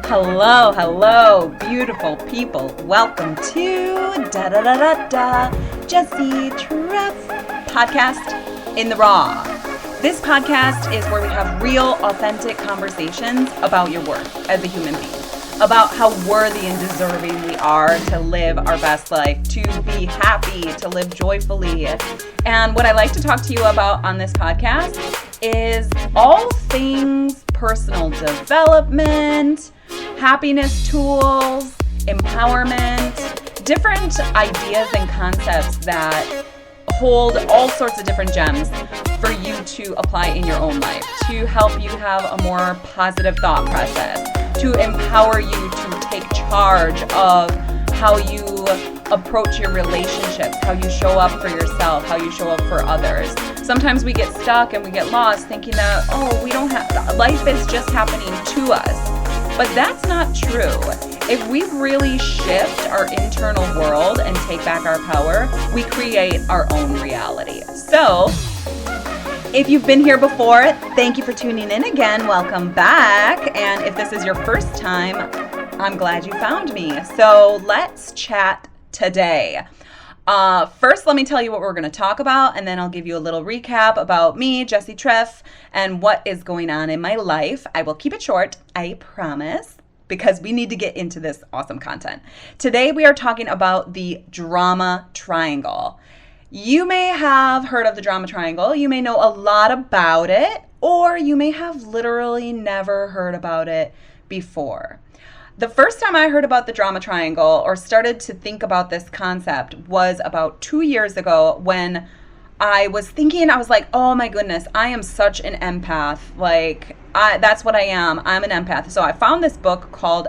Hello, beautiful people. Welcome to Jesse Treff podcast in the raw. This podcast is where we have real, authentic conversations about your worth as a human being, about how worthy and deserving we are to live our best life, to be happy, to live joyfully. And what I like to talk to you about on this podcast is all things personal development, happiness tools, empowerment, different ideas and concepts that hold all sorts of different gems for you to apply in your own life, to help you have a more positive thought process, to empower you to take charge of how you approach your relationships, how you show up for yourself, how you show up for others. Sometimes we get stuck and we get lost thinking that, we don't have, life is just happening to us. But that's not true. If we really shift our internal world and take back our power, we create our own reality. So, if you've been here before, thank you for tuning in again. Welcome back. And if this is your first time, I'm glad you found me. So let's chat today. First, let me tell you what we're going to talk about, and then I'll give you a little recap about me, Jesse Treff, and what is going on in my life. I will keep it short, I promise, because we need to get into this awesome content. Today, we are talking about the drama triangle. You may have heard of the drama triangle. You may know a lot about it, or you may have literally never heard about it before. The first time I heard about the drama triangle or started to think about this concept was about 2 years ago when I was like, oh my goodness, I am such an empath. That's what I am. I'm an empath. So I found this book called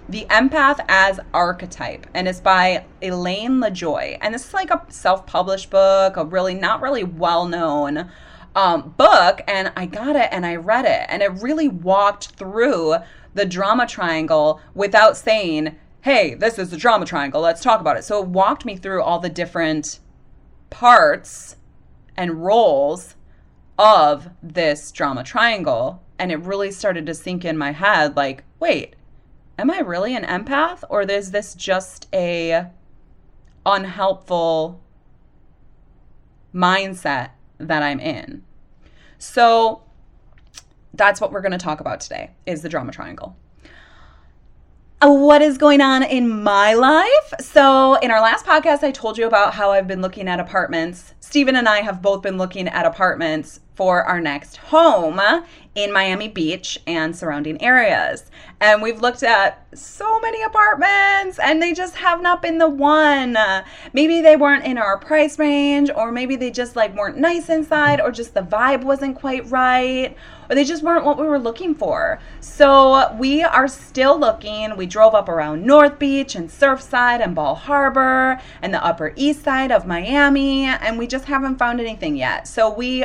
The Empath as Archetype, and it's by Elaine LaJoy. And this is like a self-published book, a really not really well-known book. And I got it and I read it, and it really walked through the drama triangle without saying, hey, this is the drama triangle, let's talk about it. So it walked me through all the different parts and roles of this drama triangle. And it really started to sink in my head, like, wait, am I really an empath? Or is this just a unhelpful mindset that I'm in? So that's what we're going to talk about today, is the drama triangle. What is going on in my life? So in our last podcast, I told you about how I've been looking at apartments. Steven and I have both been looking at apartments for our next home in Miami Beach and surrounding areas. And we've looked at so many apartments and they just have not been the one. Maybe they weren't in our price range, or maybe they just weren't nice inside, or just the vibe wasn't quite right, or they just weren't what we were looking for. So we are still looking. We drove up around North Beach and Surfside and Ball Harbor and the Upper East Side of Miami, and we just haven't found anything yet. So we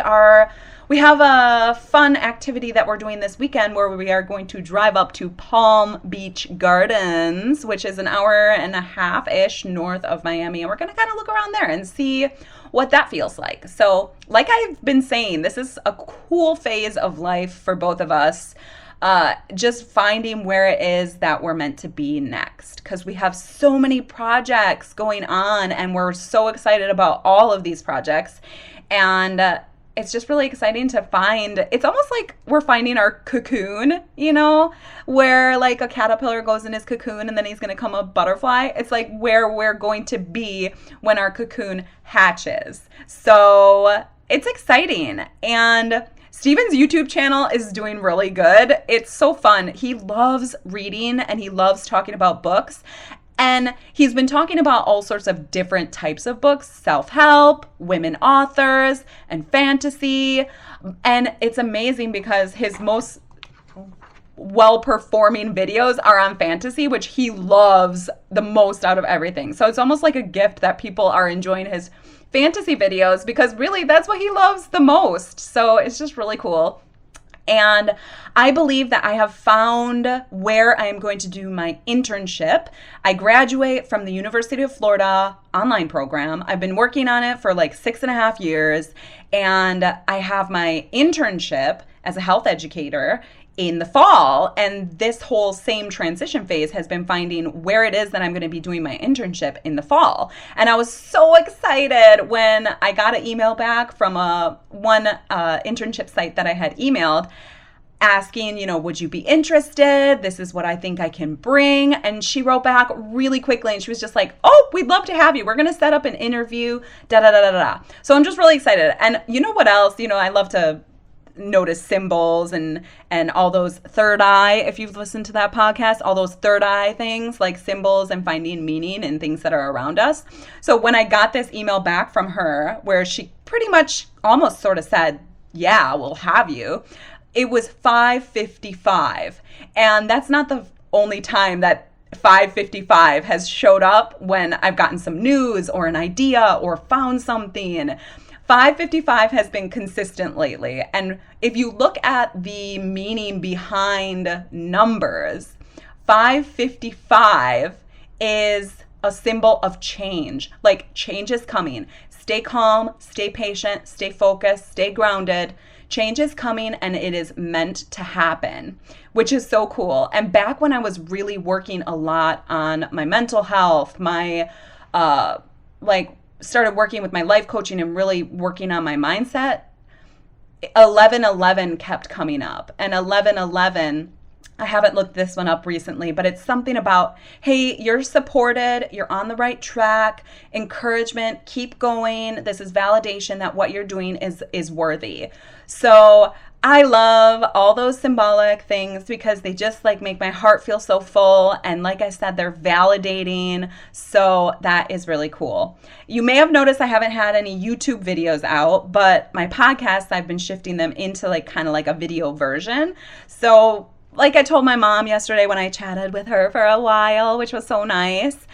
have a fun activity that we're doing this weekend where we are going to drive up to Palm Beach Gardens, which is an hour and a half-ish north of Miami. And we're going to kind of look around there and see what that feels like. So like I've been saying, this is a cool phase of life for both of us. Just finding where it is that we're meant to be next, because we have so many projects going on and we're so excited about all of these projects. And it's just really exciting to find. It's almost like we're finding our cocoon, where a caterpillar goes in his cocoon and then he's going to come a butterfly. It's like where we're going to be when our cocoon hatches. So it's exciting. And Steven's YouTube channel is doing really good. It's so fun. He loves reading and he loves talking about books. And he's been talking about all sorts of different types of books, self-help, women authors, and fantasy. And it's amazing because his most well-performing videos are on fantasy, which he loves the most out of everything. So it's almost like a gift that people are enjoying his fantasy videos, because really that's what he loves the most. So it's just really cool. And I believe that I have found where I am going to do my internship. I graduate from the University of Florida online program. I've been working on it for like 6.5 years, and I have my internship as a health educator in the fall. And this whole same transition phase has been finding where it is that I'm going to be doing my internship in the fall. And I was so excited when I got an email back from one internship site that I had emailed asking, would you be interested? This is what I think I can bring. And she wrote back really quickly and she was just like, oh, we'd love to have you. We're going to set up an interview, da da da da da. So I'm just really excited. And you know what else? I love to notice symbols and all those third eye, if you've listened to that podcast, all those third eye things like symbols and finding meaning in things that are around us. So when I got this email back from her where she pretty much almost sort of said, yeah, we'll have you, it was 5:55. And that's not the only time that 5:55 has showed up when I've gotten some news or an idea or found something. 5:55 has been consistent lately. And if you look at the meaning behind numbers, 5:55 is a symbol of change. Like change is coming. Stay calm, stay patient, stay focused, stay grounded. Change is coming and it is meant to happen, which is so cool. And back when I was really working a lot on my mental health, my started working with my life coaching and really working on my mindset, 11:11 kept coming up. And 11:11, I haven't looked this one up recently, but it's something about, hey, you're supported, you're on the right track, encouragement, keep going. This is validation that what you're doing is worthy. So I love all those symbolic things because they just make my heart feel so full. And like I said, they're validating. So that is really cool. You may have noticed I haven't had any YouTube videos out, but my podcasts, I've been shifting them into kind of a video version. So like I told my mom yesterday when I chatted with her for a while, which was so nice,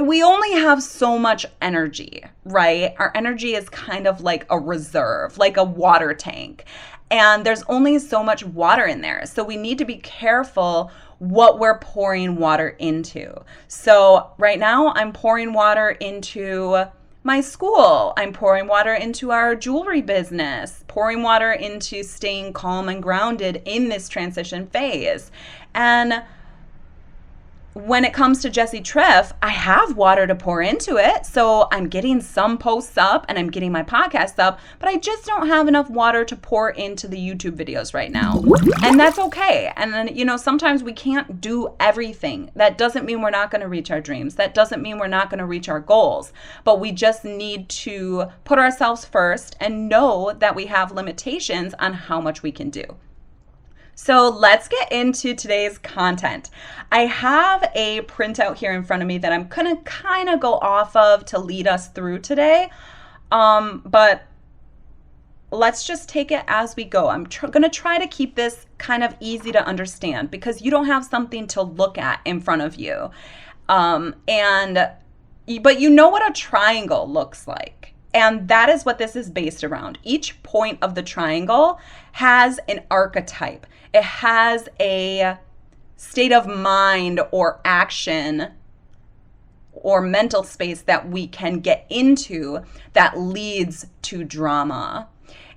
we only have so much energy, right? Our energy is kind of like a reserve, like a water tank. And there's only so much water in there. So we need to be careful what we're pouring water into. So right now I'm pouring water into my school. I'm pouring water into our jewelry business, pouring water into staying calm and grounded in this transition phase. And when it comes to Jessie Triff, I have water to pour into it. So I'm getting some posts up and I'm getting my podcast up, but I just don't have enough water to pour into the YouTube videos right now. And that's okay. And then, sometimes we can't do everything. That doesn't mean we're not going to reach our dreams. That doesn't mean we're not going to reach our goals, but we just need to put ourselves first and know that we have limitations on how much we can do. So let's get into today's content. I have a printout here in front of me that I'm going to kind of go off of to lead us through today. But let's just take it as we go. I'm going to try to keep this kind of easy to understand because you don't have something to look at in front of you. But you know what a triangle looks like. And that is what this is based around. Each point of the triangle has an archetype. It has a state of mind or action or mental space that we can get into that leads to drama.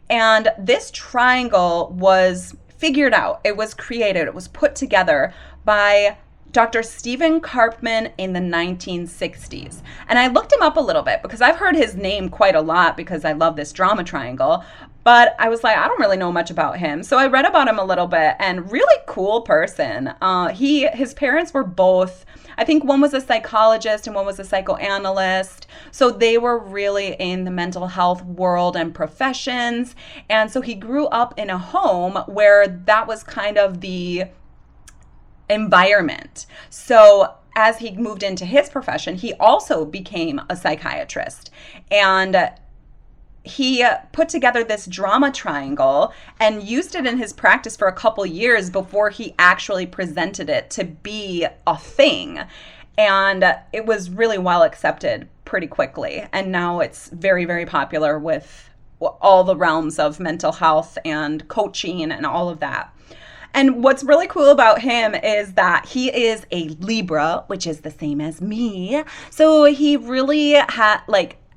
And this triangle was figured out. It was created. It was put together by Dr. Stephen Karpman in the 1960s. And I looked him up a little bit because I've heard his name quite a lot because I love this drama triangle. But I was like, I don't really know much about him. So I read about him a little bit and really cool person. His parents were both, I think one was a psychologist and one was a psychoanalyst. So they were really in the mental health world and professions. And so he grew up in a home where that was kind of the environment. So as he moved into his profession, he also became a psychiatrist. And he put together this drama triangle and used it in his practice for a couple years before he actually presented it to be a thing. And it was really well accepted pretty quickly. And now it's very, very popular with all the realms of mental health and coaching and all of that. And what's really cool about him is that he is a Libra, which is the same as me. So he really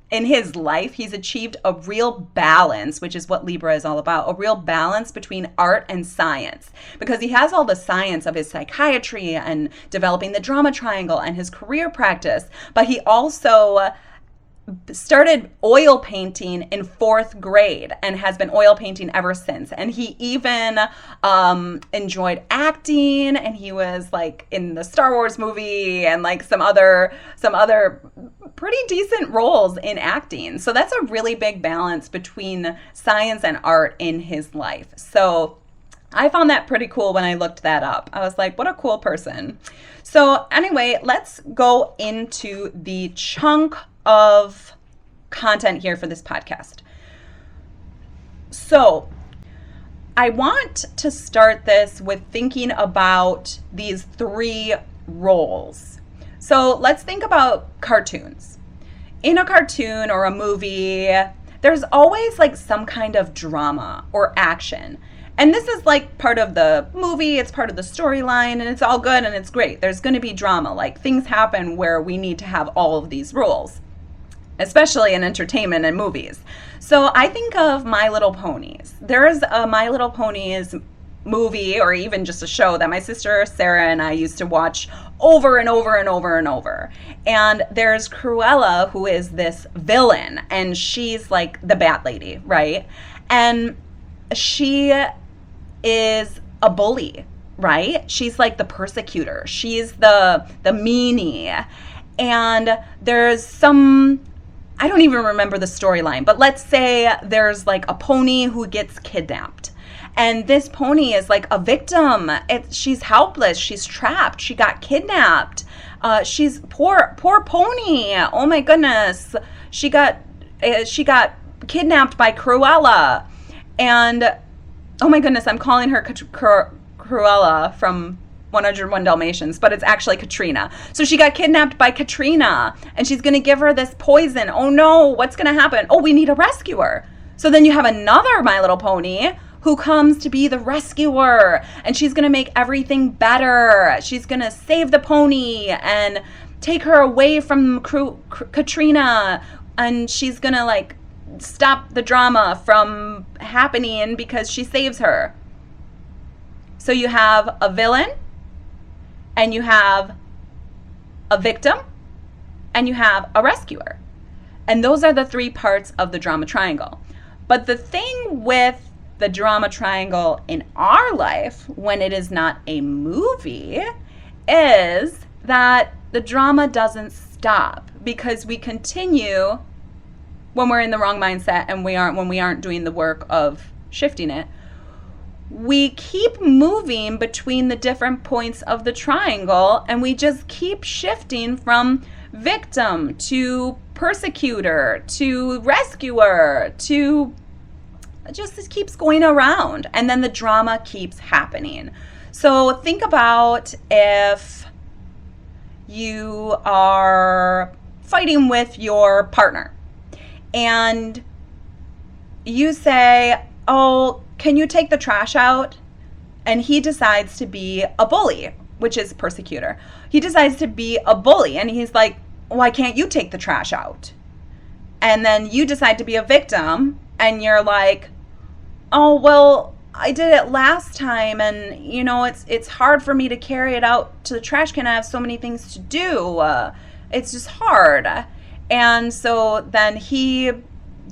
in his life, he's achieved a real balance, which is what Libra is all about, a real balance between art and science, because he has all the science of his psychiatry and developing the drama triangle and his career practice, but he also started oil painting in 4th grade and has been oil painting ever since. And he even enjoyed acting, and he was like in the Star Wars movie and like some other pretty decent roles in acting. So that's a really big balance between science and art in his life. So I found that pretty cool when I looked that up. I was like, what a cool person. So anyway, let's go into the chunk of content here for this podcast. So I want to start this with thinking about these 3 roles. So let's think about cartoons. In a cartoon or a movie, there's always like some kind of drama or action. And this is like part of the movie, it's part of the storyline, and it's all good and it's great. There's going to be drama, like things happen where we need to have all of these rules, especially in entertainment and movies. So I think of My Little Ponies. There's a My Little Ponies movie, or even just a show, that my sister Sarah and I used to watch over and over and over and over. And there's Cruella, who is this villain, and she's like the Bat Lady, right? And she is a bully, right? She's like the persecutor. She's the meanie. And there's some, I don't even remember the storyline, but let's say there's like a pony who gets kidnapped. And this pony is like a victim. She's helpless. She's trapped. She got kidnapped. She's poor pony. Oh my goodness. She got kidnapped by Cruella. And oh my goodness, I'm calling her Cruella from 101 Dalmatians, but it's actually Katrina. So she got kidnapped by Katrina, and she's going to give her this poison. Oh no, what's going to happen? Oh, we need a rescuer. So then you have another My Little Pony who comes to be the rescuer, and she's going to make everything better. She's going to save the pony and take her away from Katrina, and she's going to like stop the drama from happening because she saves her. So you have a villain, and you have a victim, and you have a rescuer. And those are the 3 parts of the drama triangle. But the thing with the drama triangle in our life, when it is not a movie, is that the drama doesn't stop, because we continue when we're in the wrong mindset and when we aren't doing the work of shifting it. We keep moving between the different points of the triangle, and we just keep shifting from victim to persecutor to rescuer to just this keeps going around, and then the drama keeps happening. So think about if you are fighting with your partner and you say, oh, can you take the trash out? And he decides to be a bully, which is persecutor. He decides to be a bully, and he's like, why can't you take the trash out? And then you decide to be a victim, and you're like, oh, well, I did it last time, and you know, it's hard for me to carry it out to the trash can. I have so many things to do. It's just hard. And so then he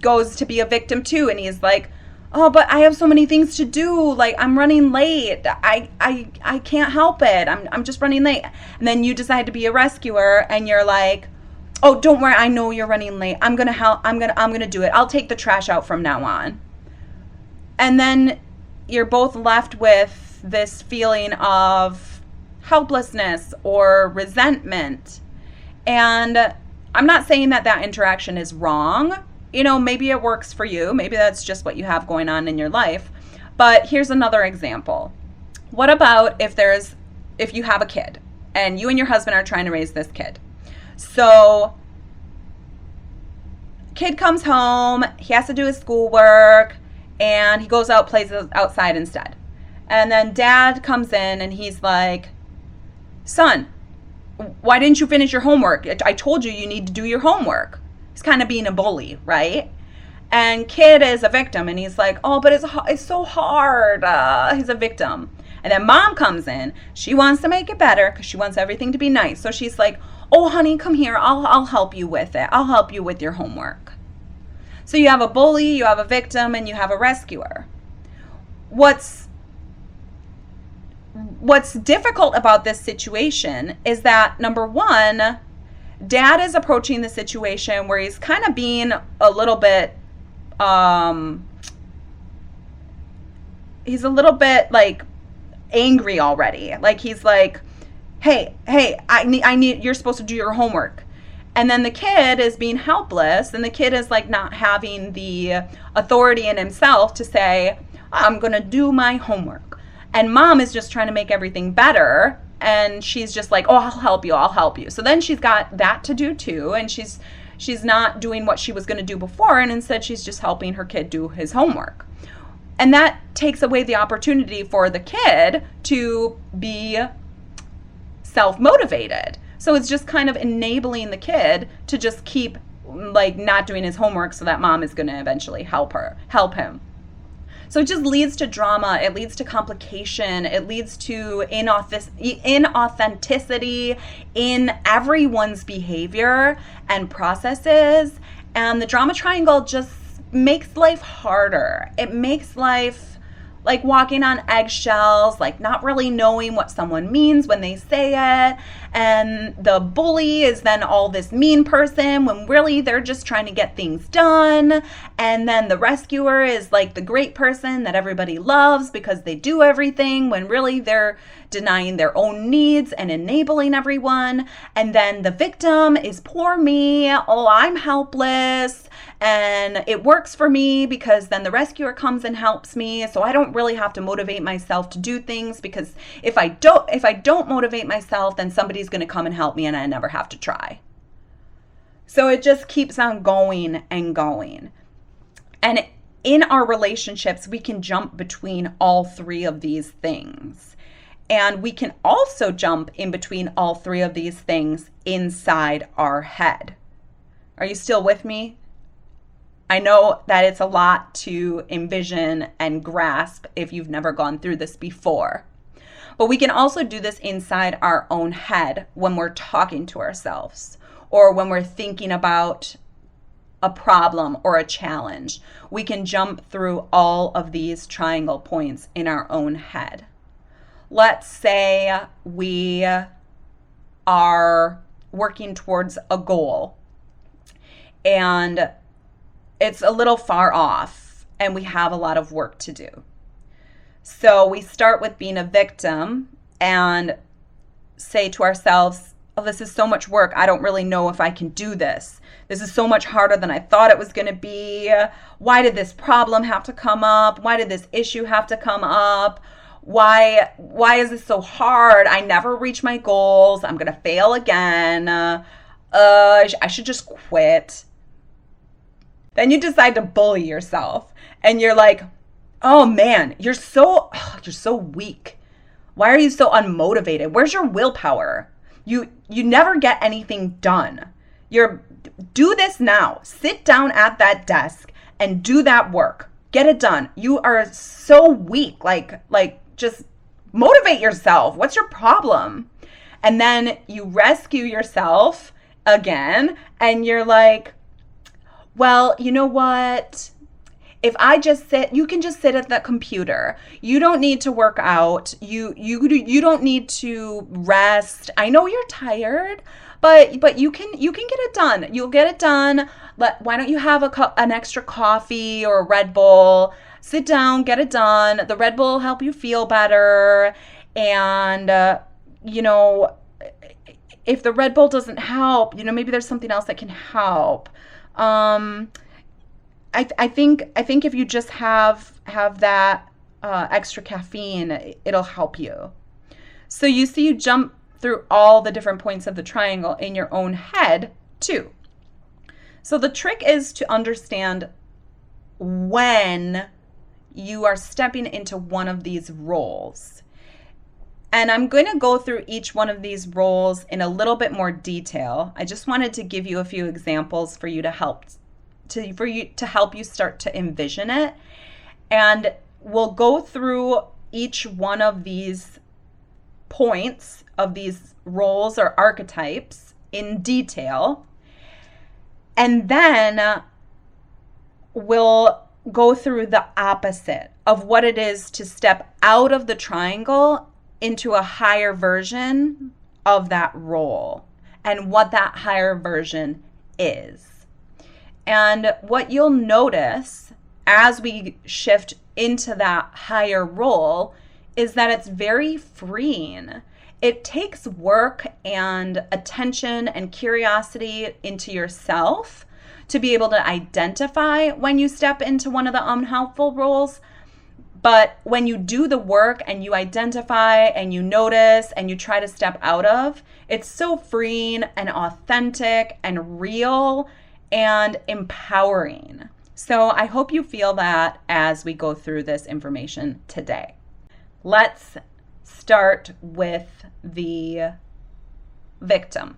goes to be a victim too, and he's like, oh, but I have so many things to do. Like, I'm running late. I can't help it. I'm just running late. And then you decide to be a rescuer, and you're like, oh, don't worry. I know you're running late. I'm going to help. I'm going to do it. I'll take the trash out from now on. And then you're both left with this feeling of helplessness or resentment. And I'm not saying that interaction is wrong. You know, maybe it works for you. Maybe that's just what you have going on in your life. But here's another example. What about if you have a kid and you and your husband are trying to raise this kid? So kid comes home, he has to do his schoolwork, and he goes out, plays outside instead. And then dad comes in and he's like, son, why didn't you finish your homework? I told you need to do your homework. He's kind of being a bully, right? And kid is a victim, and he's like, oh, but it's so hard. He's a victim. And then mom comes in. She wants to make it better because she wants everything to be nice. So she's like, oh, honey, come here. I'll help you with it. I'll help you with your homework. So you have a bully, you have a victim, and you have a rescuer. What's difficult about this situation is that, number one, dad is approaching the situation where he's kind of being a little bit, he's a little bit like angry already. Like he's like, hey, I need, you're supposed to do your homework. And then the kid is being helpless, and the kid is like not having the authority in himself to say, I'm going to do my homework. And mom is just trying to make everything better. And she's just like, oh, I'll help you. So then she's got that to do too. And she's not doing what she was going to do before. And instead she's just helping her kid do his homework. And that takes away the opportunity for the kid to be self-motivated. So it's just kind of enabling the kid to just keep like not doing his homework so that mom is going to eventually help him. So it just leads to drama. It leads to complication. It leads to inauthenticity in everyone's behavior and processes. And the drama triangle just makes life harder. It makes life like walking on eggshells, like not really knowing what someone means when they say it. And the bully is then all this mean person when really they're just trying to get things done. And then the rescuer is like the great person that everybody loves because they do everything when really they're denying their own needs and enabling everyone. And then the victim is poor me. Oh, I'm helpless. And it works for me because then the rescuer comes and helps me. So I don't really have to motivate myself to do things, because if I don't motivate myself, then somebody's going to come and help me and I never have to try. So it just keeps on going and going. And in our relationships, we can jump between all three of these things. And we can also jump in between all three of these things inside our head. Are you still with me? I know that it's a lot to envision and grasp if you've never gone through this before. But we can also do this inside our own head when we're talking to ourselves or when we're thinking about a problem or a challenge. We can jump through all of these triangle points in our own head. Let's say we are working towards a goal and it's a little far off and we have a lot of work to do. So we start with being a victim and say to ourselves, oh, this is so much work. I don't really know if I can do this. This is so much harder than I thought it was going to be. Why did this problem have to come up? Why did this issue have to come up? Why is this so hard? I never reach my goals. I'm going to fail again. I should just quit. Then you decide to bully yourself and you're like, oh man, you're so weak. Why are you so unmotivated? Where's your willpower? You never get anything done. Do this now. Sit down at that desk and do that work. Get it done. You are so weak. Like just motivate yourself. What's your problem? And then you rescue yourself again and you're like, well, you know what? If I just you can just sit at the computer. You don't need to work out. You don't need to rest. I know you're tired, but you can get it done. You'll get it done. Why don't you have an extra coffee or a Red Bull? Sit down, get it done. The Red Bull will help you feel better. And if the Red Bull doesn't help, maybe there's something else that can help. I think if you just have that extra caffeine, it'll help you. So you see, you jump through all the different points of the triangle in your own head too. So the trick is to understand when you are stepping into one of these roles. And I'm going to go through each one of these roles in a little bit more detail. I just wanted to give you a few examples for you to help you start to envision it. And we'll go through each one of these points of these roles or archetypes in detail. And then we'll go through the opposite of what it is to step out of the triangle into a higher version of that role and what that higher version is. And what you'll notice as we shift into that higher role is that it's very freeing. It takes work and attention and curiosity into yourself to be able to identify when you step into one of the unhelpful roles. But when you do the work and you identify and you notice and you try to step out of, it's so freeing and authentic and real and empowering. So I hope you feel that as we go through this information today. Let's start with the victim.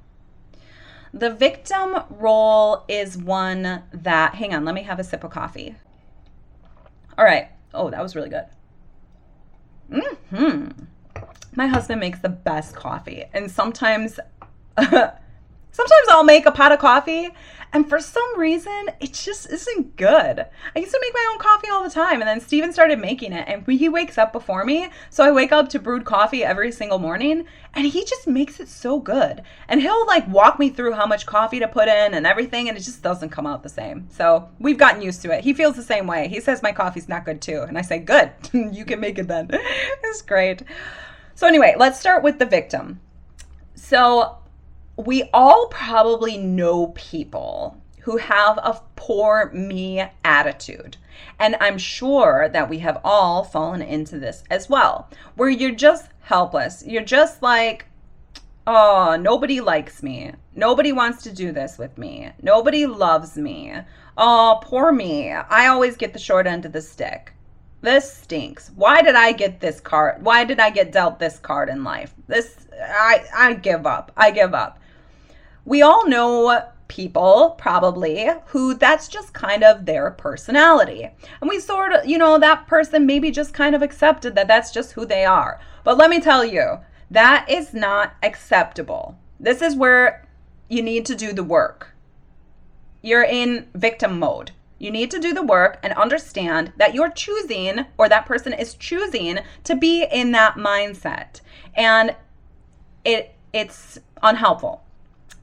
The victim role is one that, hang on, let me have a sip of coffee. All right. Oh, that was really good. My husband makes the best coffee. And sometimes I'll make a pot of coffee, and for some reason, it just isn't good. I used to make my own coffee all the time, and then Steven started making it, and he wakes up before me, so I wake up to brewed coffee every single morning, and he just makes it so good. And he'll like walk me through how much coffee to put in and everything, and it just doesn't come out the same. So we've gotten used to it. He feels the same way. He says my coffee's not good too, and I say, good, you can make it then. It's great. So anyway, let's start with the victim. So we all probably know people who have a poor me attitude. And I'm sure that we have all fallen into this as well, where you're just helpless. You're just like, oh, nobody likes me. Nobody wants to do this with me. Nobody loves me. Oh, poor me. I always get the short end of the stick. This stinks. Why did I get this card? Why did I get dealt this card in life? I give up. I give up. We all know people probably who that's just kind of their personality. And we sort of, that person maybe just kind of accepted that that's just who they are. But let me tell you, that is not acceptable. This is where you need to do the work. You're in victim mode. You need to do the work and understand that you're choosing, or that person is choosing, to be in that mindset. And it's unhelpful.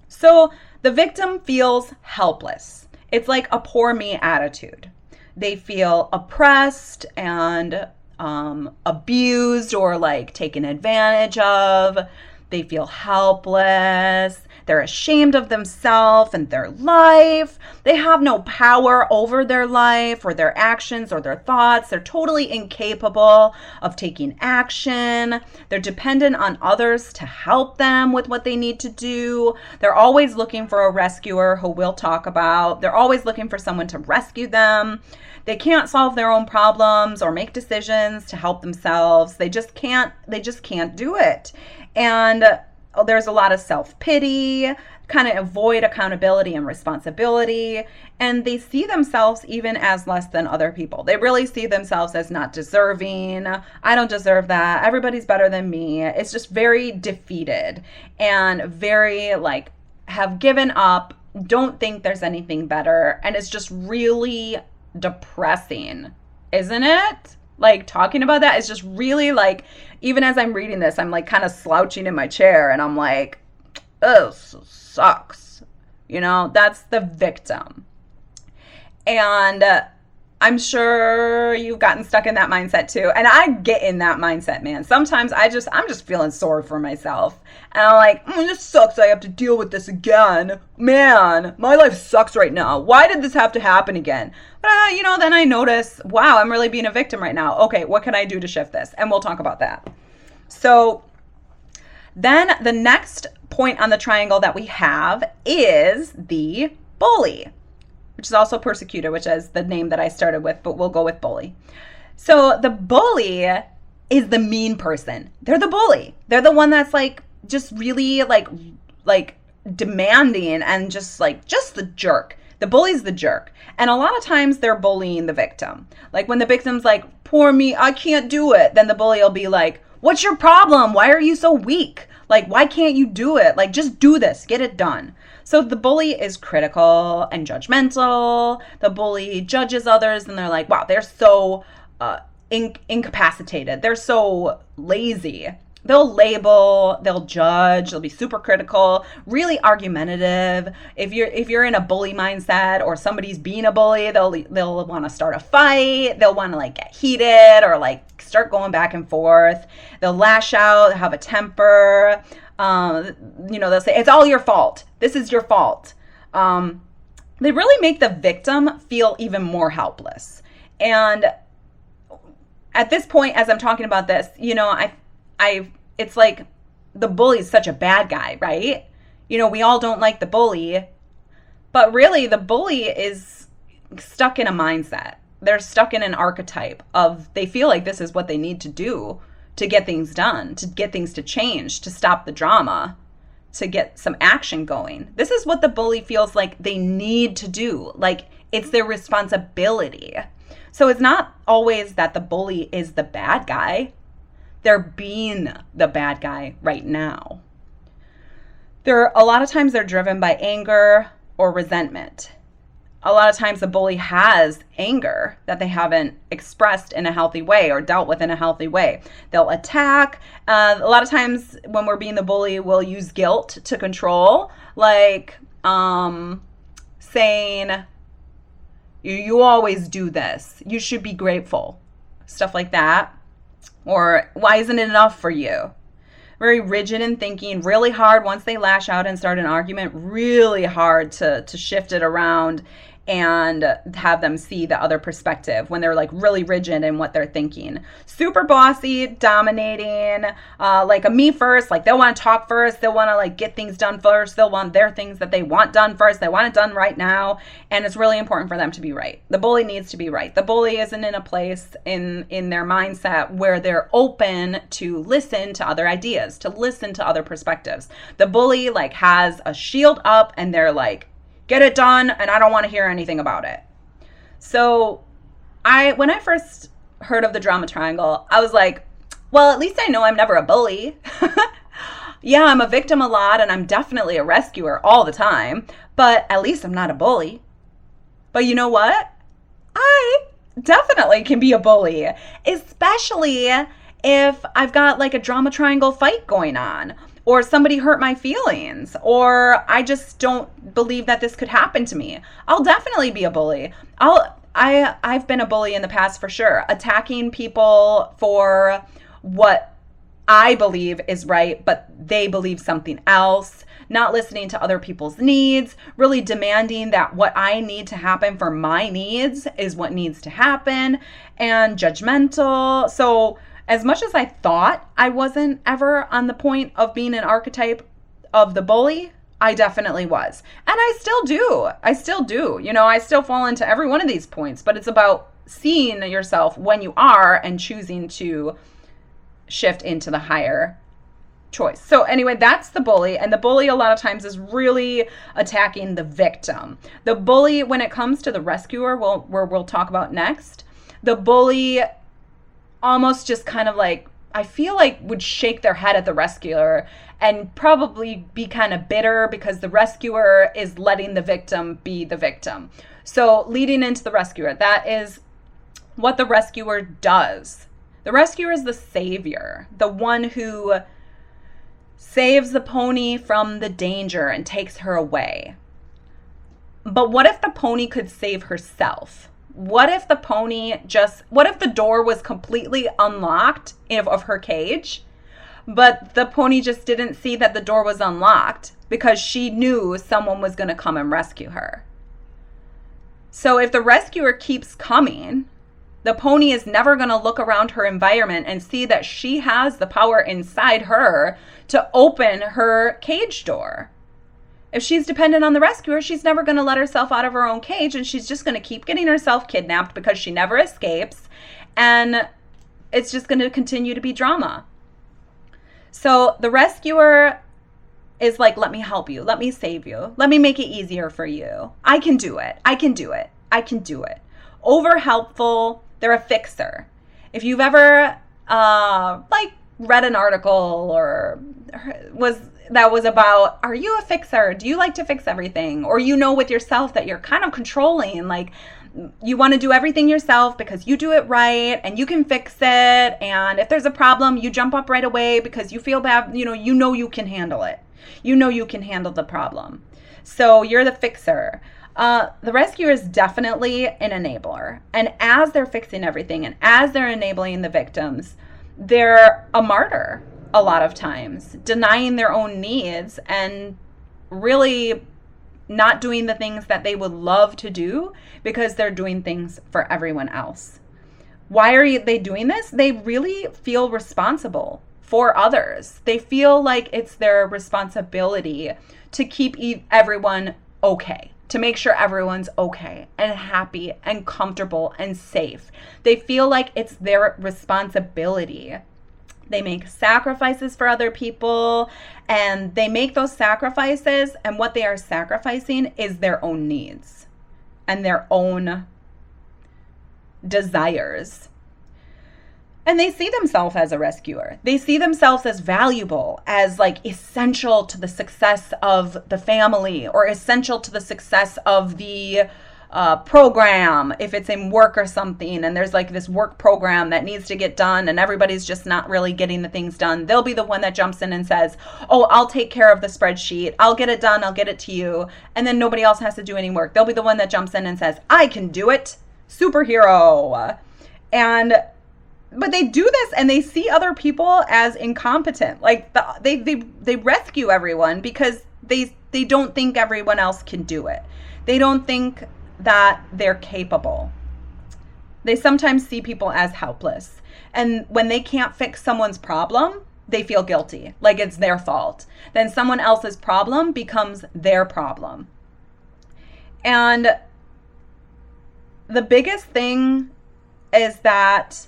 So the victim feels helpless. It's like a poor me attitude. They feel oppressed and abused or like taken advantage of. They feel helpless. They're ashamed of themselves and their life. They have no power over their life or their actions or their thoughts. They're totally incapable of taking action. They're dependent on others to help them with what they need to do. They're always looking for a rescuer, who we'll talk about. They're always looking for someone to rescue them. They can't solve their own problems or make decisions to help themselves. They just can't do it. And there's a lot of self-pity, kind of avoid accountability and responsibility, and they see themselves even as less than other people. They really see themselves as not deserving. I don't deserve that. Everybody's better than me. It's just very defeated and very like have given up, don't think there's anything better, and it's just really depressing, isn't it? Like talking about that is just really like, even as I'm reading this, I'm like kind of slouching in my chair and I'm like, this sucks. That's the victim. And I'm sure you've gotten stuck in that mindset too. And I get in that mindset, man. Sometimes I'm just feeling sorry for myself. And I'm like, this sucks. I have to deal with this again. Man, my life sucks right now. Why did this have to happen again? But, then I notice, wow, I'm really being a victim right now. Okay, what can I do to shift this? And we'll talk about that. So then the next point on the triangle that we have is the bully, which is also persecutor, which is the name that I started with, but we'll go with bully. So the bully is the mean person. They're the bully. They're the one that's like just really like demanding and just the jerk. The bully's the jerk. And a lot of times they're bullying the victim. Like when the victim's like, poor me, I can't do it. Then the bully will be like, what's your problem? Why are you so weak? Like, why can't you do it? Like, just do this, get it done. So the bully is critical and judgmental. The bully judges others and they're like, wow, they're so incapacitated. They're so lazy. They'll label, they'll judge, they'll be super critical, really argumentative. If you're in a bully mindset or somebody's being a bully, they'll want to start a fight. They'll want to like get heated or like start going back and forth. They'll lash out, have a temper. They'll say, it's all your fault. This is your fault. They really make the victim feel even more helpless. And at this point, as I'm talking about this, it's like the bully's such a bad guy, right? We all don't like the bully, but really the bully is stuck in a mindset. They're stuck in an archetype of they feel like this is what they need to do to get things done, to get things to change, to stop the drama, to get some action going. This is what the bully feels like they need to do. Like it's their responsibility. So it's not always that the bully is the bad guy. They're being the bad guy right now. A lot of times they're driven by anger or resentment. A lot of times the bully has anger that they haven't expressed in a healthy way or dealt with in a healthy way. They'll attack. A lot of times when we're being the bully, we'll use guilt to control, like saying, you always do this. You should be grateful. Stuff like that. Or why isn't it enough for you? Very rigid in thinking, really hard once they lash out and start an argument, really hard to shift it around and have them see the other perspective when they're like really rigid in what they're thinking. Super bossy, dominating, like a me first, like they'll want to talk first. They'll want to like get things done first. They'll want their things that they want done first. They want it done right now. And it's really important for them to be right. The bully needs to be right. The bully isn't in a place in their mindset where they're open to listen to other ideas, to listen to other perspectives. The bully like has a shield up and they're like, get it done, and I don't want to hear anything about it. So when I first heard of the drama triangle, I was like, well, at least I know I'm never a bully. Yeah, I'm a victim a lot, and I'm definitely a rescuer all the time, but at least I'm not a bully. But you know what? I definitely can be a bully, especially if I've got like a drama triangle fight going on, or somebody hurt my feelings, or I just don't believe that this could happen to me. I'll definitely be a bully. I've been a bully in the past for sure, attacking people for what I believe is right, but they believe something else, not listening to other people's needs, really demanding that what I need to happen for my needs is what needs to happen, and judgmental. So as much as I thought I wasn't ever on the point of being an archetype of the bully, I definitely was. And I still do. I still fall into every one of these points, but it's about seeing yourself when you are and choosing to shift into the higher choice. So anyway, that's the bully. And the bully a lot of times is really attacking the victim. The bully, when it comes to the rescuer, we'll talk about next, the bully almost just kind of like, I feel like would shake their head at the rescuer and probably be kind of bitter because the rescuer is letting the victim be the victim. So leading into the rescuer, that is what the rescuer does. The rescuer is the savior, the one who saves the pony from the danger and takes her away. But what if the pony could save herself? What if the door was completely unlocked of her cage, but the pony just didn't see that the door was unlocked because she knew someone was going to come and rescue her? So if the rescuer keeps coming, the pony is never going to look around her environment and see that she has the power inside her to open her cage door. If she's dependent on the rescuer, she's never going to let herself out of her own cage, and she's just going to keep getting herself kidnapped because she never escapes. And it's just going to continue to be drama. So the rescuer is like, let me help you. Let me save you. Let me make it easier for you. I can do it. I can do it. I can do it. Over helpful. They're a fixer. If you've ever read an article or was about, are you a fixer? Do you like to fix everything? Or with yourself that you're kind of controlling, like you want to do everything yourself because you do it right and you can fix it. And if there's a problem, you jump up right away because you feel bad. You can handle it. You can handle the problem. So you're the fixer. The rescuer is definitely an enabler. And as they're fixing everything and as they're enabling the victims, they're a martyr a lot of times, denying their own needs and really not doing the things that they would love to do because they're doing things for everyone else. Why are they doing this? They really feel responsible for others. They feel like it's their responsibility to keep everyone okay, to make sure everyone's okay and happy and comfortable and safe. They feel like it's their responsibility. They make sacrifices for other people, and they make those sacrifices, and what they are sacrificing is their own needs and their own desires. And they see themselves as a rescuer. They see themselves as valuable, as like essential to the success of the family or essential to the success of the program, if it's in work or something, and there's like this work program that needs to get done and everybody's just not really getting the things done. They'll be the one that jumps in and says, oh, I'll take care of the spreadsheet. I'll get it done. I'll get it to you. And then nobody else has to do any work. They'll be the one that jumps in and says, I can do it. Superhero. But they do this and they see other people as incompetent. Like they rescue everyone because they don't think everyone else can do it. They don't think that they're capable. They sometimes see people as helpless. And when they can't fix someone's problem, they feel guilty, like it's their fault. Then someone else's problem becomes their problem. And the biggest thing is that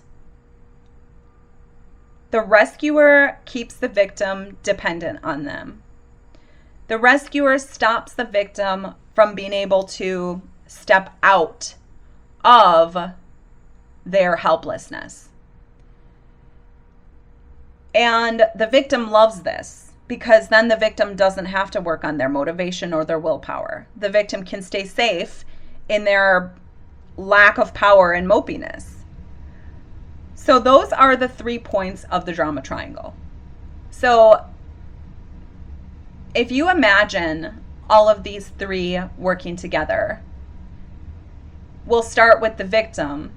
the rescuer keeps the victim dependent on them. The rescuer stops the victim from being able to step out of their helplessness. And the victim loves this because then the victim doesn't have to work on their motivation or their willpower. The victim can stay safe in their lack of power and mopiness. So those are the 3 points of the drama triangle. So if you imagine all of these 3 working together, we'll start with the victim.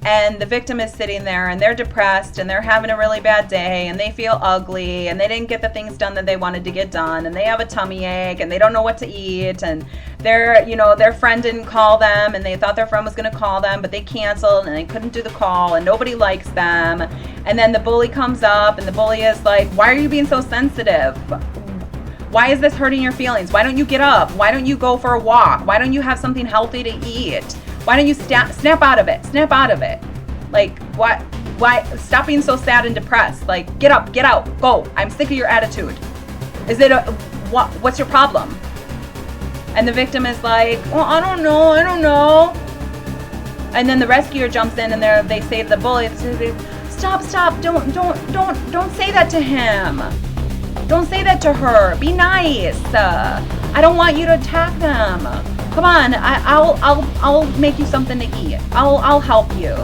And the victim is sitting there and they're depressed and they're having a really bad day and they feel ugly and they didn't get the things done that they wanted to get done and they have a tummy ache and they don't know what to eat and their friend didn't call them and they thought their friend was going to call them, but they canceled and they couldn't do the call and nobody likes them. And then the bully comes up and the bully is like, why are you being so sensitive? Why is this hurting your feelings? Why don't you get up? Why don't you go for a walk? Why don't you have something healthy to eat? Why don't you snap out of it? Snap out of it. Like, what? Why? Stop being so sad and depressed. Like, get up, get out, go. I'm sick of your attitude. Is it what's your problem? And the victim is like, well, I don't know. And then the rescuer jumps in and they say to the bully, stop, don't say that to him. Don't say that to her. Be nice. I don't want you to attack them. Come on, I'll make you something to eat. I'll help you.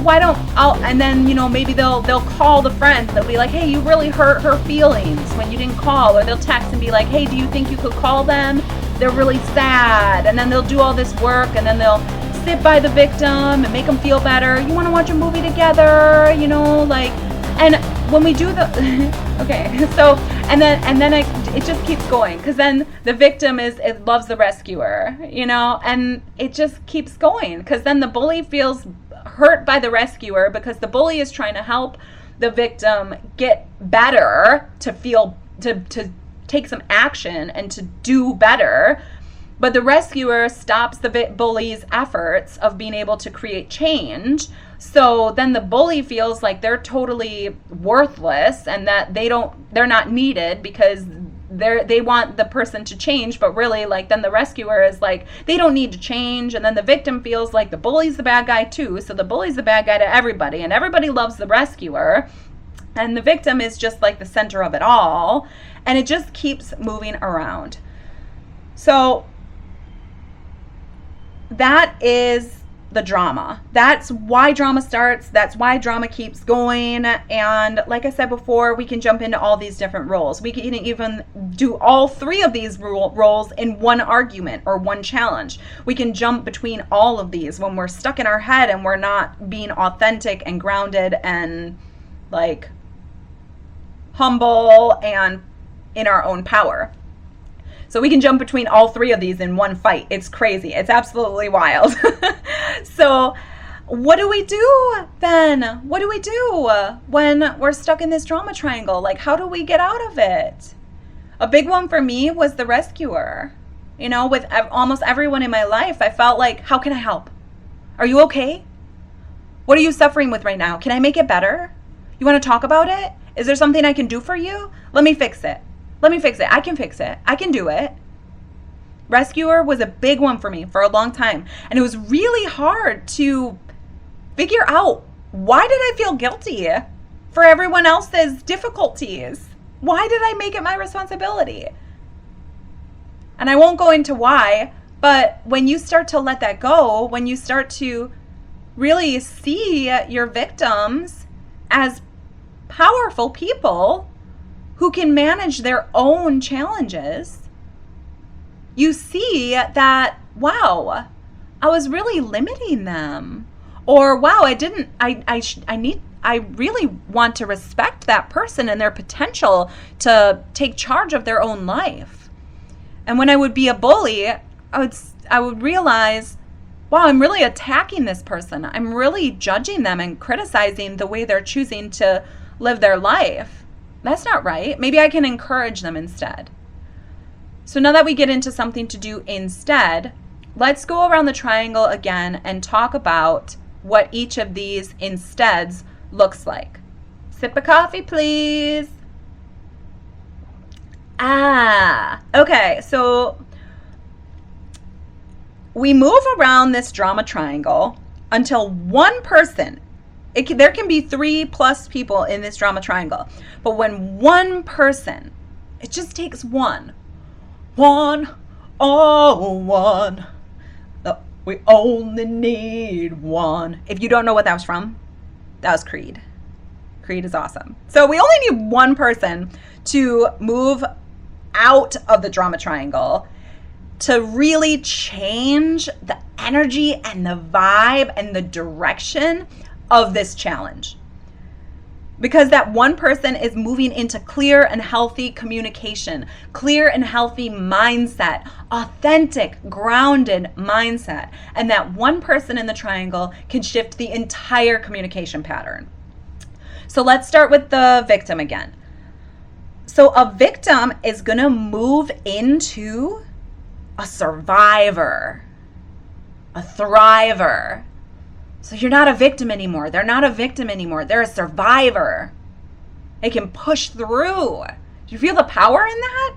And then maybe they'll call the friend. They'll be like, hey, you really hurt her feelings when you didn't call. Or they'll text and be like, hey, do you think you could call them? They're really sad. And then they'll do all this work and then they'll sit by the victim and make them feel better. You want to watch a movie together? And when we do okay, so and then it just keeps going because then the victim loves the rescuer, and it just keeps going because then the bully feels hurt by the rescuer because the bully is trying to help the victim get better, to take some action and to do better. But the rescuer stops the bully's efforts of being able to create change. So then the bully feels like they're totally worthless and that they're not needed because they want the person to change, but really, like, then the rescuer is like, they don't need to change. And then the victim feels like the bully's the bad guy too. So the bully's the bad guy to everybody, and everybody loves the rescuer. And the victim is just like the center of it all. And it just keeps moving around. So that is the drama. That's why drama starts. That's why drama keeps going. And like I said before, we can jump into all these different roles. We can even do all three of these roles in one argument or one challenge. We can jump between all of these when we're stuck in our head and we're not being authentic and grounded and like humble and in our own power. So we can jump between all three of these in one fight. It's crazy. It's absolutely wild. So what do we do then? What do we do when we're stuck in this drama triangle? Like, how do we get out of it? A big one for me was the rescuer. You know, with almost everyone in my life, I felt like, how can I help? Are you okay? What are you suffering with right now? Can I make it better? You want to talk about it? Is there something I can do for you? Let me fix it. Let me fix it. I can fix it. I can do it. Rescuer was a big one for me for a long time. And it was really hard to figure out, why did I feel guilty for everyone else's difficulties? Why did I make it my responsibility? And I won't go into why, but when you start to let that go, when you start to really see your victims as powerful people who can manage their own challenges, you see that, wow, I was really limiting them. Or, wow, I really want to respect that person and their potential to take charge of their own life. And when I would be a bully, I would realize, wow, I'm really attacking this person. I'm really judging them and criticizing the way they're choosing to live their life. That's not right. Maybe I can encourage them instead. So now that we get into something to do instead, let's go around the triangle again and talk about what each of these insteads looks like. Sip of coffee, please. Okay, so we move around this drama triangle until one person, there can be 3+ people in this drama triangle, but when one person, it just takes one, we only need one. If you don't know what that was from, that was Creed. Creed is awesome. So we only need one person to move out of the drama triangle to really change the energy and the vibe and the direction of this challenge. Because that one person is moving into clear and healthy communication, clear and healthy mindset, authentic, grounded mindset. And that one person in the triangle can shift the entire communication pattern. So let's start with the victim again. So a victim is going to move into a survivor, a thriver. So you're not a victim anymore. They're not a victim anymore. They're a survivor. They can push through. Do you feel the power in that?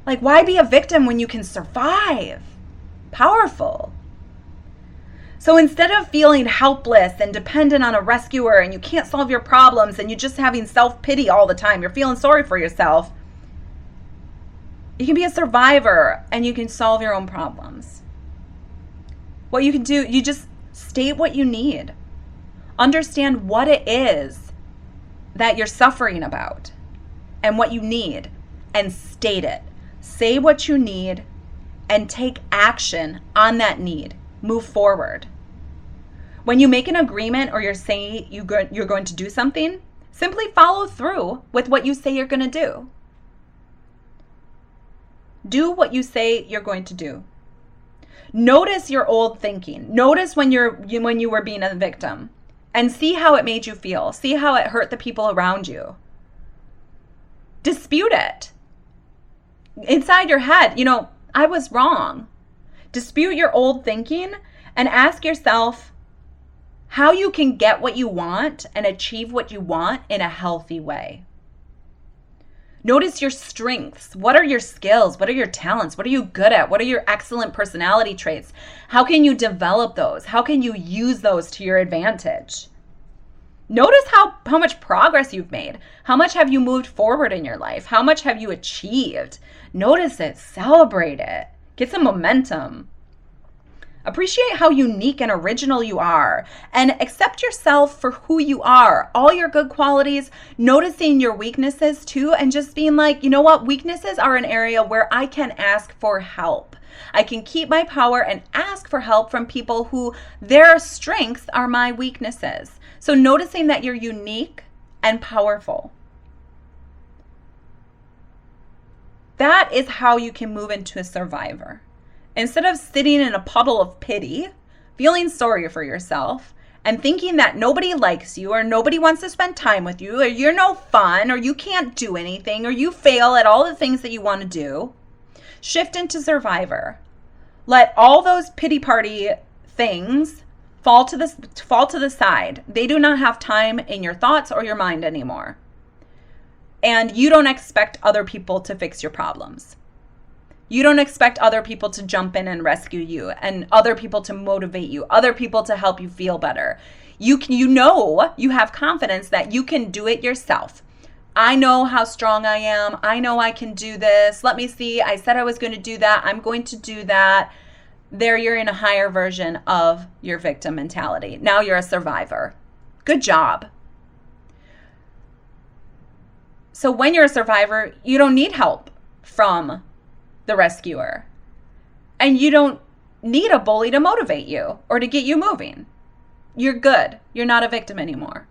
Like, why be a victim when you can survive? Powerful. So instead of feeling helpless and dependent on a rescuer and you can't solve your problems and you're just having self-pity all the time, you're feeling sorry for yourself, you can be a survivor and you can solve your own problems. What you can do, you just state what you need. Understand what it is that you're suffering about and what you need, and state it. Say what you need and take action on that need. Move forward. When you make an agreement or you're saying you're going to do something, simply follow through with what you say you're going to do. Do what you say you're going to do. Notice your old thinking. Notice when you were being a victim, and see how it made you feel. See how it hurt the people around you. Dispute it. Inside your head, I was wrong. Dispute your old thinking and ask yourself, how you can get what you want and achieve what you want in a healthy way. Notice your strengths. What are your skills? What are your talents? What are you good at? What are your excellent personality traits? How can you develop those? How can you use those to your advantage? Notice how much progress you've made. How much have you moved forward in your life? How much have you achieved? Notice it. Celebrate it. Get some momentum. Appreciate how unique and original you are, and accept yourself for who you are, all your good qualities, noticing your weaknesses too, and just being like, you know what, weaknesses are an area where I can ask for help. I can keep my power and ask for help from people who their strengths are my weaknesses. So noticing that you're unique and powerful. That is how you can move into a survivor. Instead of sitting in a puddle of pity, feeling sorry for yourself, and thinking that nobody likes you or nobody wants to spend time with you, or you're no fun, or you can't do anything, or you fail at all the things that you want to do, shift into survivor. Let all those pity party things fall to the side. They do not have time in your thoughts or your mind anymore. And you don't expect other people to fix your problems. You don't expect other people to jump in and rescue you, and other people to motivate you, other people to help you feel better. You have confidence that you can do it yourself. I know how strong I am. I know I can do this. Let me see. I said I was going to do that. I'm going to do that. There, you're in a higher version of your victim mentality. Now you're a survivor. Good job. So when you're a survivor, you don't need help from the rescuer. And you don't need a bully to motivate you or to get you moving. You're good. You're not a victim anymore.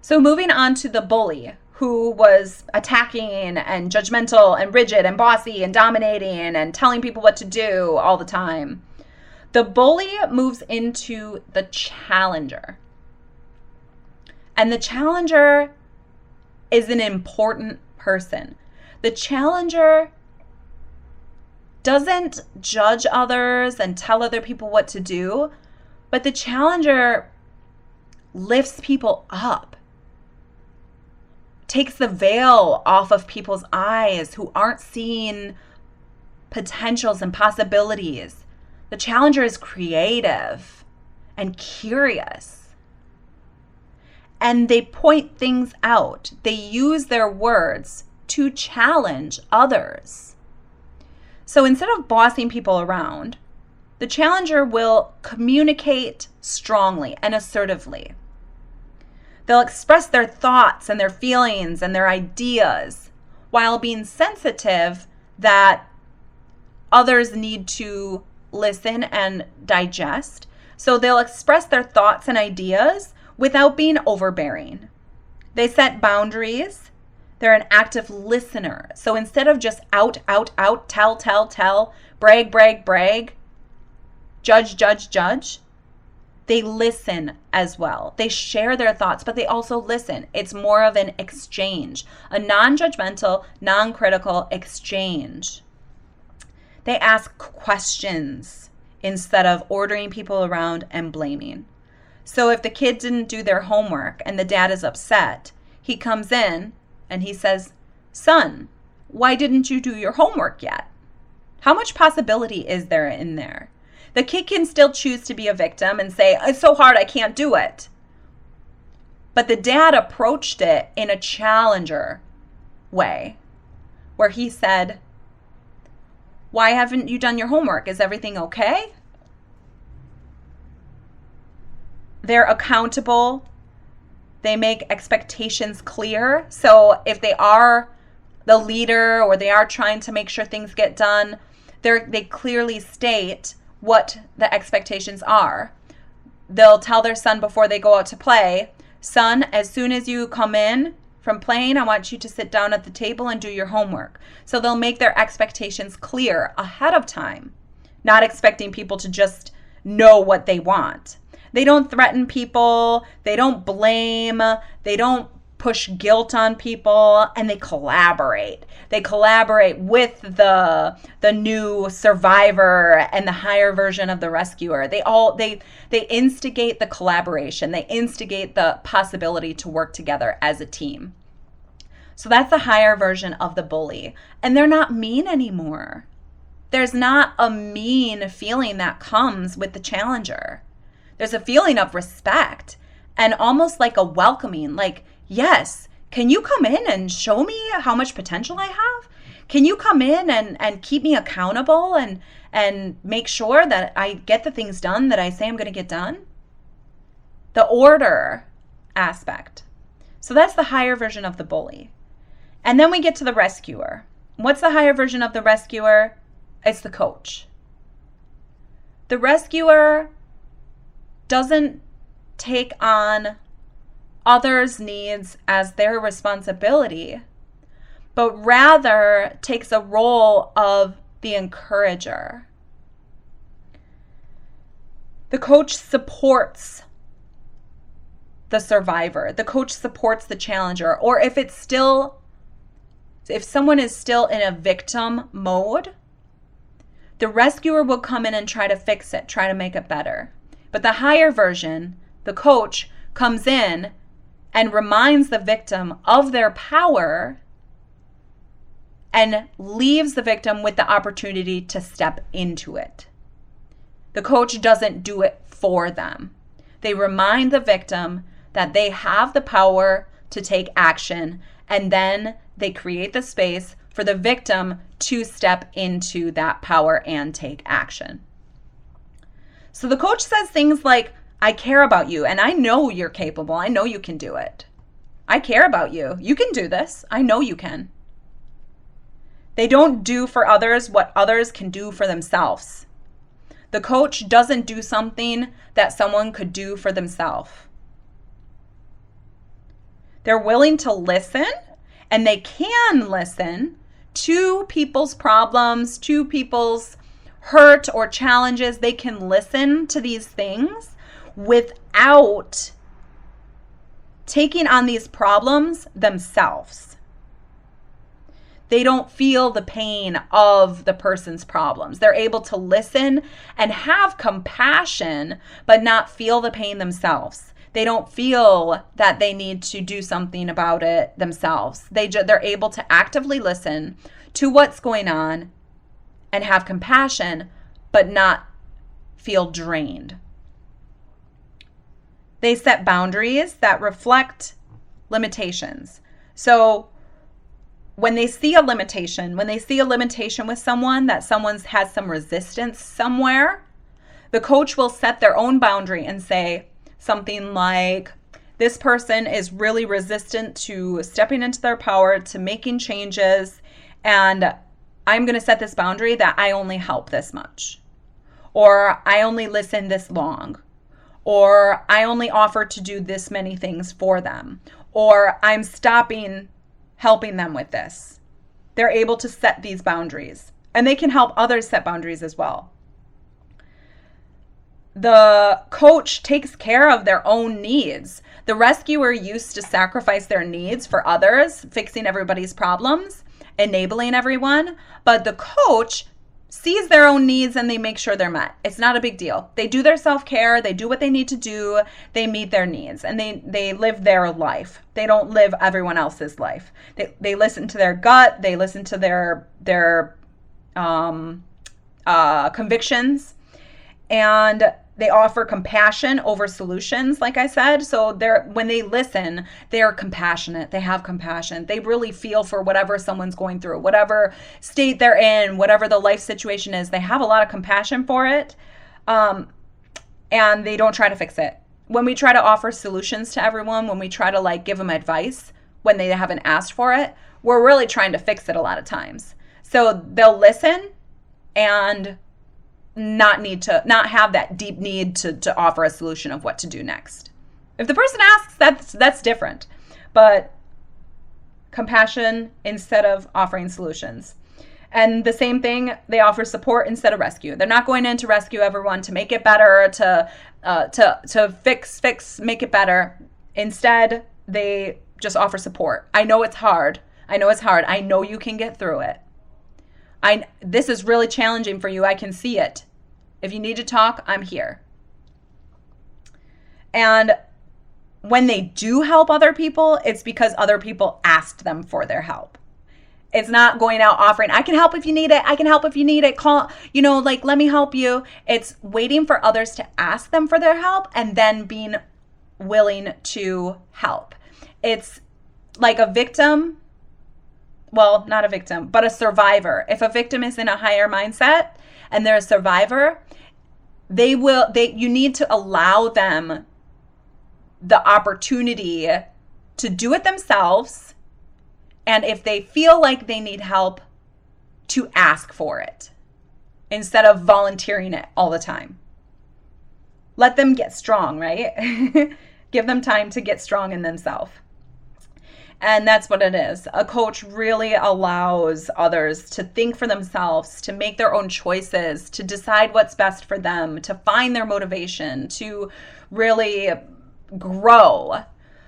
So moving on to the bully, who was attacking and judgmental and rigid and bossy and dominating and telling people what to do all the time. The bully moves into the challenger. And the challenger is an important person. The challenger doesn't judge others and tell other people what to do, but the challenger lifts people up, takes the veil off of people's eyes who aren't seeing potentials and possibilities. The challenger is creative and curious, and they point things out. They use their words to challenge others. So instead of bossing people around, the challenger will communicate strongly and assertively. They'll express their thoughts and their feelings and their ideas while being sensitive that others need to listen and digest. So they'll express their thoughts and ideas without being overbearing. They set boundaries. They're an active listener. So instead of just out, tell, brag, judge, they listen as well. They share their thoughts, but they also listen. It's more of an exchange, a non-judgmental, non-critical exchange. They ask questions instead of ordering people around and blaming. So if the kid didn't do their homework and the dad is upset, he comes in and he says, "Son, why didn't you do your homework yet?" How much possibility is there in there? The kid can still choose to be a victim and say, "It's so hard, I can't do it." But the dad approached it in a challenger way, where he said, "Why haven't you done your homework? Is everything okay?" They're accountable. They make expectations clear. So if they are the leader or they are trying to make sure things get done, they clearly state what the expectations are. They'll tell their son before they go out to play, "Son, as soon as you come in from playing, I want you to sit down at the table and do your homework." So they'll make their expectations clear ahead of time, not expecting people to just know what they want. They don't threaten people. They don't blame. They don't push guilt on people, and they collaborate. They collaborate with the new survivor and the higher version of the rescuer. They instigate the collaboration. They instigate the possibility to work together as a team. So that's the higher version of the bully. And they're not mean anymore. There's not a mean feeling that comes with the challenger. There's a feeling of respect and almost like a welcoming, like, yes, can you come in and show me how much potential I have? Can you come in and keep me accountable and make sure that I get the things done that I say I'm going to get done? The order aspect. So that's the higher version of the bully. And then we get to the rescuer. What's the higher version of the rescuer? It's the coach. The rescuer doesn't take on others' needs as their responsibility, but rather takes a role of the encourager. The coach supports the survivor. The coach supports the challenger. Or if someone is still in a victim mode, the rescuer will come in and try to fix it, try to make it better. But the higher version, the coach, comes in and reminds the victim of their power and leaves the victim with the opportunity to step into it. The coach doesn't do it for them. They remind the victim that they have the power to take action, and then they create the space for the victim to step into that power and take action. So the coach says things like, I care about you, and I know you're capable. I know you can do it. I care about you. You can do this. I know you can. They don't do for others what others can do for themselves. The coach doesn't do something that someone could do for themselves. They're willing to listen, and they can listen to people's problems, to people's hurt or challenges. They can listen to these things without taking on these problems themselves. They don't feel the pain of the person's problems. They're able to listen and have compassion, but not feel the pain themselves. They don't feel that they need to do something about it themselves. They're able to actively listen to what's going on and have compassion, but not feel drained. They set boundaries that reflect limitations. So when they see a limitation with someone, that someone has some resistance somewhere, the coach will set their own boundary and say something like, this person is really resistant to stepping into their power, to making changes, and I'm going to set this boundary that I only help this much, or I only listen this long, or I only offer to do this many things for them, or I'm stopping helping them with this. They're able to set these boundaries, and they can help others set boundaries as well. The coach takes care of their own needs. The rescuer used to sacrifice their needs for others, fixing everybody's problems, enabling everyone, but the coach sees their own needs and they make sure they're met. It's not a big deal. They do their self-care, they do what they need to do, they meet their needs, and they live their life. They don't live everyone else's life. They listen to their gut, they listen to their convictions, and they offer compassion over solutions, like I said. So when they listen, they're compassionate. They have compassion. They really feel for whatever someone's going through, whatever state they're in, whatever the life situation is. They have a lot of compassion for it, and they don't try to fix it. When we try to offer solutions to everyone, when we try to give them advice when they haven't asked for it, we're really trying to fix it a lot of times. So they'll listen and not have that deep need to offer a solution of what to do next. If the person asks, that's different. But compassion instead of offering solutions. And the same thing, they offer support instead of rescue. They're not going in to rescue everyone, to make it better, to fix, make it better. Instead, they just offer support. I know it's hard. I know you can get through it. This is really challenging for you. I can see it. If you need to talk, I'm here. And when they do help other people, it's because other people asked them for their help. It's not going out offering, I can help if you need it. I can help if you need it. Call, let me help you. It's waiting for others to ask them for their help and then being willing to help. It's like a victim. Well, not a victim, but a survivor. If a victim is in a higher mindset and they're a survivor, you need to allow them the opportunity to do it themselves. And if they feel like they need help, to ask for it instead of volunteering it all the time. Let them get strong, right? Give them time to get strong in themselves. And that's what it is. A coach really allows others to think for themselves, to make their own choices, to decide what's best for them, to find their motivation, to really grow.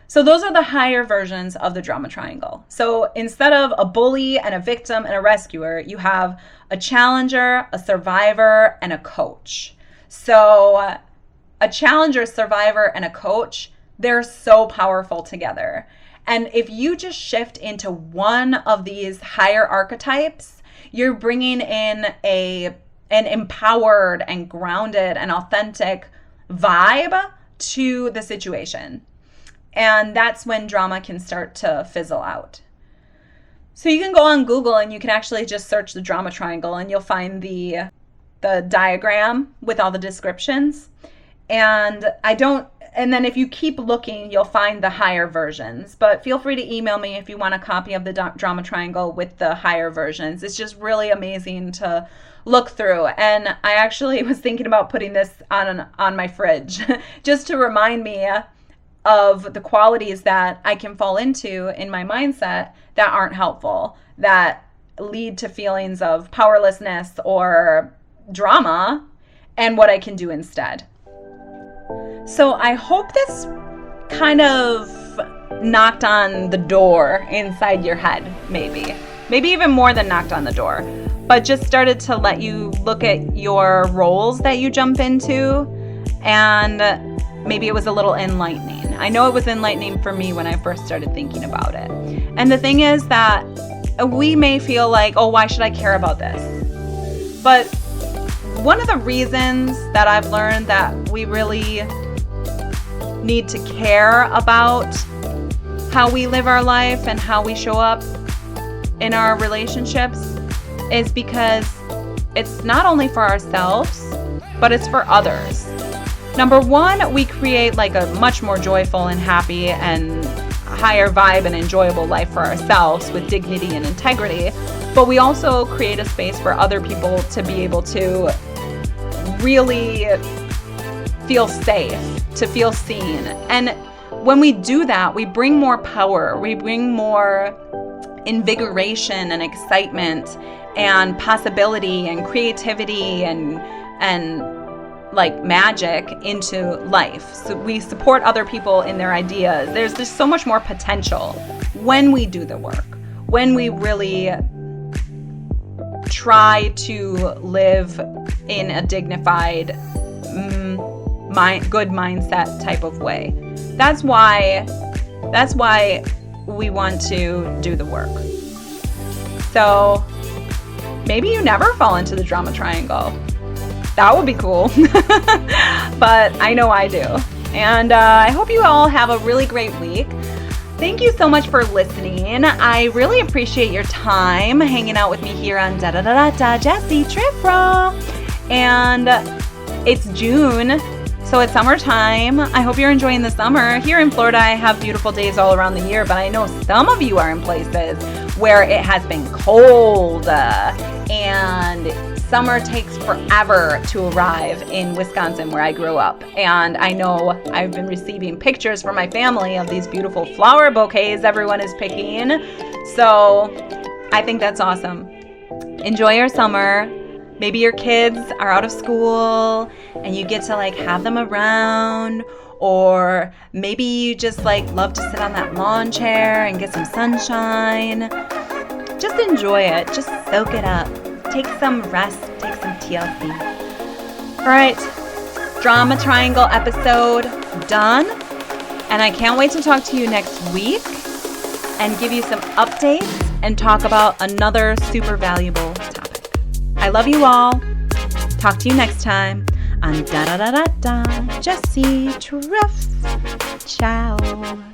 So those are the higher versions of the drama triangle. So instead of a bully and a victim and a rescuer, you have a challenger, a survivor, and a coach. So a challenger, survivor, and a coach, they're so powerful together. And if you just shift into one of these higher archetypes, you're bringing in an empowered and grounded and authentic vibe to the situation. And that's when drama can start to fizzle out. So you can go on Google and you can actually just search the drama triangle and you'll find the diagram with all the descriptions. And then if you keep looking, you'll find the higher versions. But feel free to email me if you want a copy of the drama triangle with the higher versions. It's just really amazing to look through. And I actually was thinking about putting this on my fridge just to remind me of the qualities that I can fall into in my mindset that aren't helpful, that lead to feelings of powerlessness or drama, and what I can do instead. So I hope this kind of knocked on the door inside your head, maybe even more than knocked on the door, but just started to let you look at your roles that you jump into, and maybe it was a little enlightening. I know it was enlightening for me when I first started thinking about it. And the thing is that we may feel like, oh, why should I care about this? But one of the reasons that I've learned that we really need to care about how we live our life and how we show up in our relationships is because it's not only for ourselves, but it's for others. Number one, we create like a much more joyful and happy and higher vibe and enjoyable life for ourselves with dignity and integrity, but we also create a space for other people to be able to really feel safe, to feel seen. And when we do that, we bring more power, we bring more invigoration and excitement and possibility and creativity and like magic into life. So we support other people in their ideas. There's just so much more potential when we do the work, when we really try to live in a dignified, good mindset type of way. That's why we want to do the work. So maybe you never fall into the drama triangle. That would be cool. But I know I do. And I hope you all have a really great week. Thank you so much for listening. I really appreciate your time hanging out with me here on Da Da Da Da Da Jessie Trifra. And it's June, so it's summertime. I hope you're enjoying the summer. Here in Florida, I have beautiful days all around the year, but I know some of you are in places where it has been cold and summer takes forever to arrive in Wisconsin, where I grew up. And I know I've been receiving pictures from my family of these beautiful flower bouquets everyone is picking. So I think that's awesome. Enjoy your summer. Maybe your kids are out of school and you get to like have them around, or maybe you just like love to sit on that lawn chair and get some sunshine. Just enjoy it. Just soak it up. Take some rest. Take some TLC. All right. Drama Triangle episode done. And I can't wait to talk to you next week and give you some updates and talk about another super valuable topic. I love you all. Talk to you next time on Jessie Truff. Ciao.